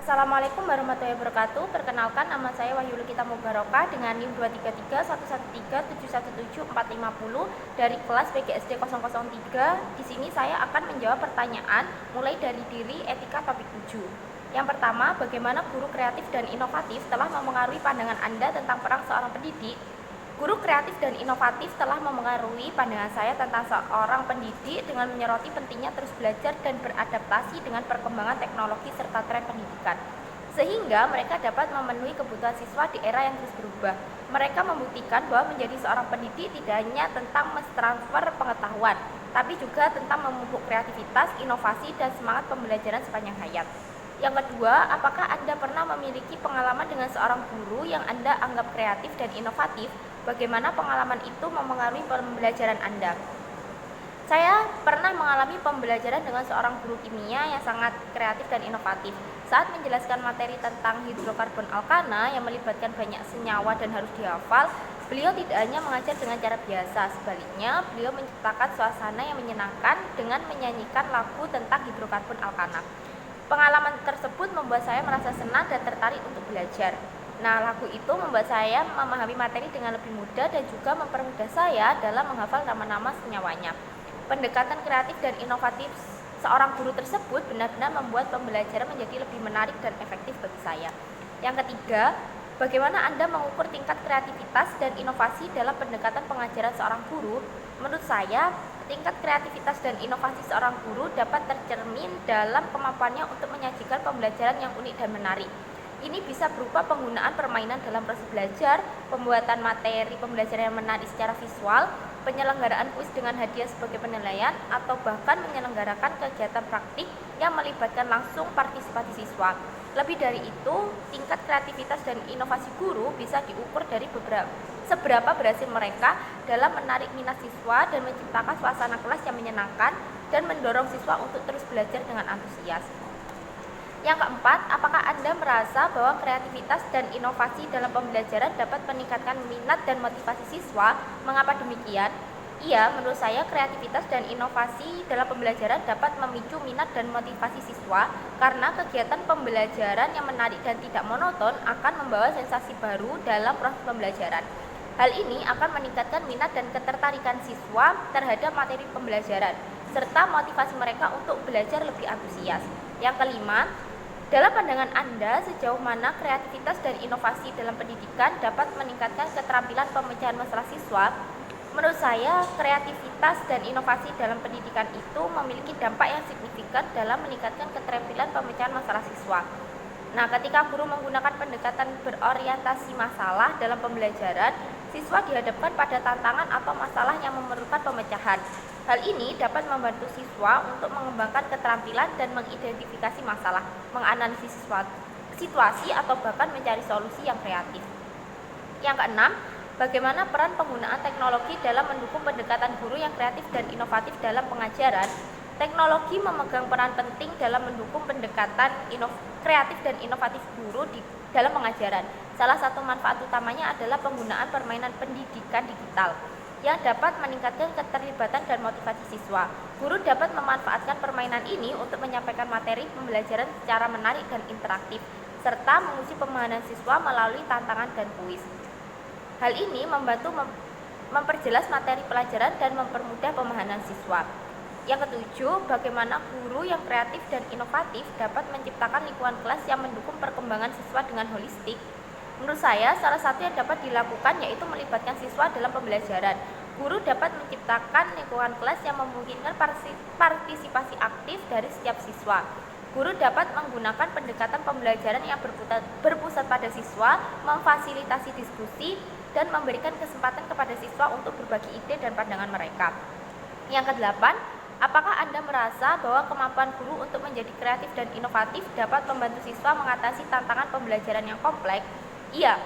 Assalamualaikum warahmatullahi wabarakatuh. Perkenalkan, nama saya Wahyu Lukita Mubarokah dengan NIM 23311371740 dari kelas PGSD 003. Di sini saya akan menjawab pertanyaan mulai dari diri etika topik 7. Yang pertama, bagaimana guru kreatif dan inovatif telah memengaruhi pandangan Anda tentang peran seorang pendidik? Guru kreatif dan inovatif telah memengaruhi pandangan saya tentang seorang pendidik dengan menyoroti pentingnya terus belajar dan beradaptasi dengan perkembangan teknologi serta tren pendidikan, sehingga mereka dapat memenuhi kebutuhan siswa di era yang terus berubah. Mereka membuktikan bahwa menjadi seorang pendidik tidak hanya tentang mentransfer pengetahuan, tapi juga tentang memupuk kreativitas, inovasi, dan semangat pembelajaran sepanjang hayat. Yang kedua, apakah Anda pernah memiliki pengalaman dengan seorang guru yang Anda anggap kreatif dan inovatif? Bagaimana pengalaman itu memengaruhi pembelajaran Anda? Saya pernah mengalami pembelajaran dengan seorang guru kimia yang sangat kreatif dan inovatif. Saat menjelaskan materi tentang hidrokarbon alkana yang melibatkan banyak senyawa dan harus dihafal, beliau tidak hanya mengajar dengan cara biasa, sebaliknya beliau menciptakan suasana yang menyenangkan dengan menyanyikan lagu tentang hidrokarbon alkana. Pengalaman tersebut membuat saya merasa senang dan tertarik untuk belajar. Nah, lagu itu membuat saya memahami materi dengan lebih mudah dan juga mempermudah saya dalam menghafal nama-nama senyawanya. Pendekatan kreatif dan inovatif seorang guru tersebut benar-benar membuat pembelajaran menjadi lebih menarik dan efektif bagi saya. Yang ketiga, bagaimana Anda mengukur tingkat kreativitas dan inovasi dalam pendekatan pengajaran seorang guru? Menurut saya, tingkat kreativitas dan inovasi seorang guru dapat tercermin dalam kemampuannya untuk menyajikan pembelajaran yang unik dan menarik. Ini bisa berupa penggunaan permainan dalam proses belajar, pembuatan materi pembelajaran yang menarik secara visual, penyelenggaraan kuis dengan hadiah sebagai penilaian, atau bahkan menyelenggarakan kegiatan praktik yang melibatkan langsung partisipasi siswa. Lebih dari itu, tingkat kreativitas dan inovasi guru bisa diukur dari seberapa berhasil mereka dalam menarik minat siswa dan menciptakan suasana kelas yang menyenangkan dan mendorong siswa untuk terus belajar dengan antusias. Yang keempat, apakah Anda merasa bahwa kreativitas dan inovasi dalam pembelajaran dapat meningkatkan minat dan motivasi siswa? Mengapa demikian? Iya, menurut saya kreativitas dan inovasi dalam pembelajaran dapat memicu minat dan motivasi siswa karena kegiatan pembelajaran yang menarik dan tidak monoton akan membawa sensasi baru dalam proses pembelajaran. Hal ini akan meningkatkan minat dan ketertarikan siswa terhadap materi pembelajaran, serta motivasi mereka untuk belajar lebih antusias. Yang kelima, dalam pandangan Anda, sejauh mana kreativitas dan inovasi dalam pendidikan dapat meningkatkan keterampilan pemecahan masalah siswa? Menurut saya, kreativitas dan inovasi dalam pendidikan itu memiliki dampak yang signifikan dalam meningkatkan keterampilan pemecahan masalah siswa. Nah, ketika guru menggunakan pendekatan berorientasi masalah dalam pembelajaran, siswa dihadapkan pada tantangan atau masalah yang memerlukan pemecahan. Hal ini dapat membantu siswa untuk mengembangkan keterampilan dan mengidentifikasi masalah, menganalisis situasi, atau bahkan mencari solusi yang kreatif. Yang keenam, bagaimana peran penggunaan teknologi dalam mendukung pendekatan guru yang kreatif dan inovatif dalam pengajaran? Teknologi memegang peran penting dalam mendukung pendekatan kreatif dan inovatif guru dalam pengajaran. Salah satu manfaat utamanya adalah penggunaan permainan pendidikan digital yang dapat meningkatkan keterlibatan dan motivasi siswa. Guru dapat memanfaatkan permainan ini untuk menyampaikan materi pembelajaran secara menarik dan interaktif, serta menguji pemahaman siswa melalui tantangan dan kuis. Hal ini membantu memperjelas materi pelajaran dan mempermudah pemahaman siswa. Yang ketujuh, bagaimana guru yang kreatif dan inovatif dapat menciptakan lingkungan kelas yang mendukung perkembangan siswa dengan holistik? Menurut saya, salah satu yang dapat dilakukan yaitu melibatkan siswa dalam pembelajaran. Guru dapat menciptakan lingkungan kelas yang memungkinkan partisipasi aktif dari setiap siswa. Guru dapat menggunakan pendekatan pembelajaran yang berpusat pada siswa, memfasilitasi diskusi, dan memberikan kesempatan kepada siswa untuk berbagi ide dan pandangan mereka. Yang kedelapan, apakah Anda merasa bahwa kemampuan guru untuk menjadi kreatif dan inovatif dapat membantu siswa mengatasi tantangan pembelajaran yang kompleks? Iya,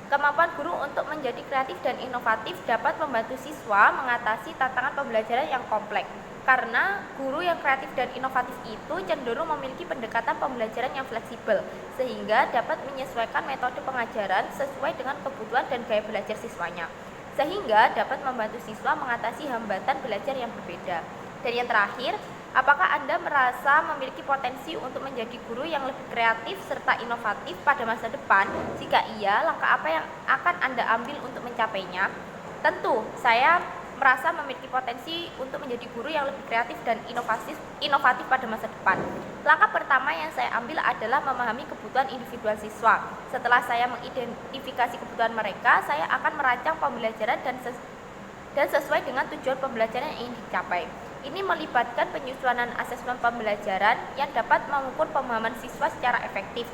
kemampuan guru untuk menjadi kreatif dan inovatif dapat membantu siswa mengatasi tantangan pembelajaran yang kompleks. Karena guru yang kreatif dan inovatif itu cenderung memiliki pendekatan pembelajaran yang fleksibel, sehingga dapat menyesuaikan metode pengajaran sesuai dengan kebutuhan dan gaya belajar siswanya, sehingga dapat membantu siswa mengatasi hambatan belajar yang berbeda. Dan yang terakhir, Apakah Anda merasa memiliki potensi untuk menjadi guru yang lebih kreatif serta inovatif pada masa depan? Jika iya, langkah apa yang akan Anda ambil untuk mencapainya? Tentu, saya merasa memiliki potensi untuk menjadi guru yang lebih kreatif dan inovatif pada masa depan. Langkah pertama yang saya ambil adalah memahami kebutuhan individual siswa. Setelah saya mengidentifikasi kebutuhan mereka, saya akan merancang pembelajaran dan sesuai dengan tujuan pembelajaran yang ingin dicapai. Ini melibatkan penyusunan asesmen pembelajaran yang dapat mengukur pemahaman siswa secara efektif,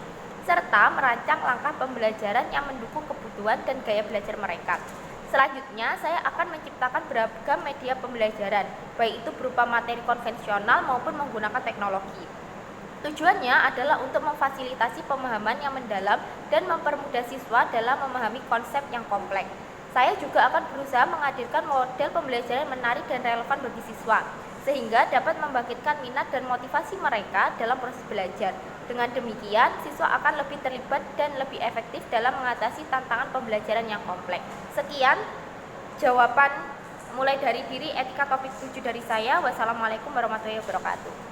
serta merancang langkah pembelajaran yang mendukung kebutuhan dan gaya belajar mereka. Selanjutnya, saya akan menciptakan beragam media pembelajaran, baik itu berupa materi konvensional maupun menggunakan teknologi. Tujuannya adalah untuk memfasilitasi pemahaman yang mendalam dan mempermudah siswa dalam memahami konsep yang kompleks. Saya juga akan berusaha menghadirkan model pembelajaran menarik dan relevan bagi siswa, sehingga dapat membangkitkan minat dan motivasi mereka dalam proses belajar. Dengan demikian, siswa akan lebih terlibat dan lebih efektif dalam mengatasi tantangan pembelajaran yang kompleks. Sekian jawaban mulai dari diri etika topik 7 dari saya. Wassalamualaikum warahmatullahi wabarakatuh.